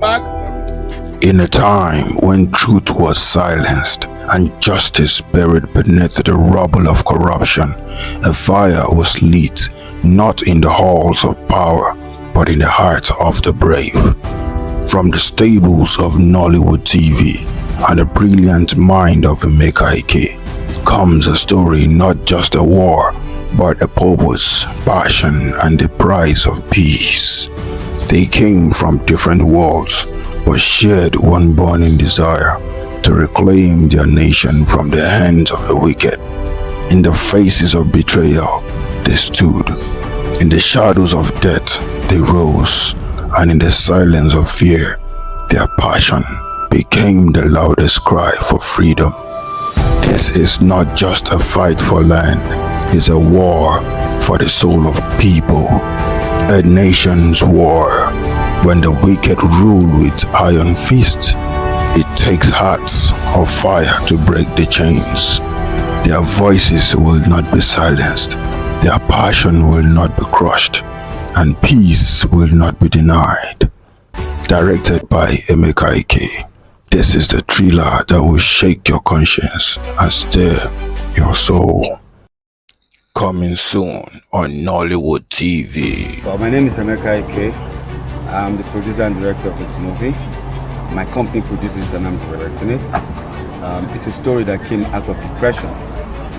back. In a time when truth was silenced and justice buried beneath the rubble of corruption, a fire was lit, not in the halls of power, but in the heart of the brave. From the stables of Nollywood TV and the brilliant mind of Emeka Ike comes a story, not just a war, but a purpose, passion, and the price of peace. They came from different worlds, but shared one burning desire to reclaim their nation from the hands of the wicked. In the faces of betrayal, they stood. In the shadows of death, they rose. And in the silence of fear, their passion became the loudest cry for freedom. This is not just a fight for land, it's a war for the soul of people. A nation's war. When the wicked rule with iron fists, it takes hearts of fire to break the chains. Their voices will not be silenced, their passion will not be crushed, and peace will not be denied. Directed by Emeka Ike, this is the thriller that will shake your conscience and stir your soul. Coming soon on Nollywood TV. Well, my name is Emeka Ike. I'm the producer and director of this movie. My company produces and I'm directing it. It's a story that came out of depression.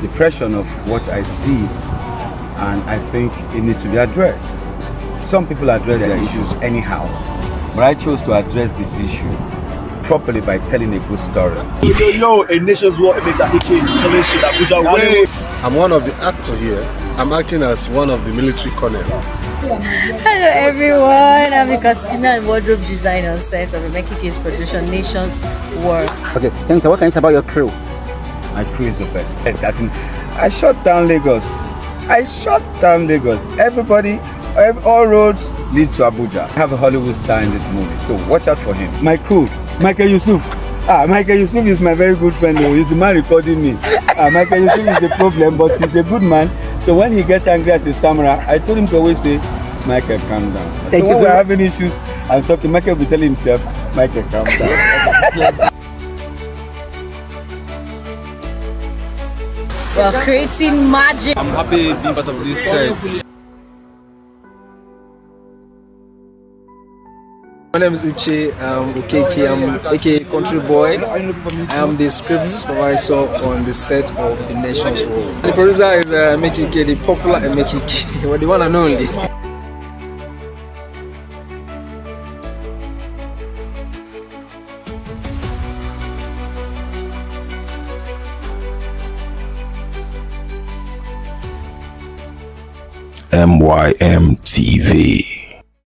Depression of what I see, and I think it needs to be addressed. Some people address their issues anyhow, but I chose to address this issue properly by telling a good story. If you know a nation's war, I'm one of the actors here. I'm acting as one of the military colonel. Hello everyone, I'm the Kastina and wardrobe designer on set of Emeka Ike's production Nation's War. Okay, thanks. What can you say about your crew? My crew is the best. I shut down Lagos. Everybody, all roads lead to Abuja. I have a Hollywood star in this movie, so watch out for him. My crew, Michael Yusuf. Michael Yusuf is my very good friend. He's the man recording me. Michael Yusuf is the problem, but he's a good man. So when he gets angry at his camera, I told him to always say, Michael, calm down. So when we're having issues, I'll talk to Michael, will tell himself, Michael, calm down. We're creating magic. I'm happy being part of this set. My name is Uche, I'm aka Country Boy. I am the script supervisor on the set of The Nation's War. The producer is Emeka Ike, the popular Emeka Ike, the one and only. MYM TV.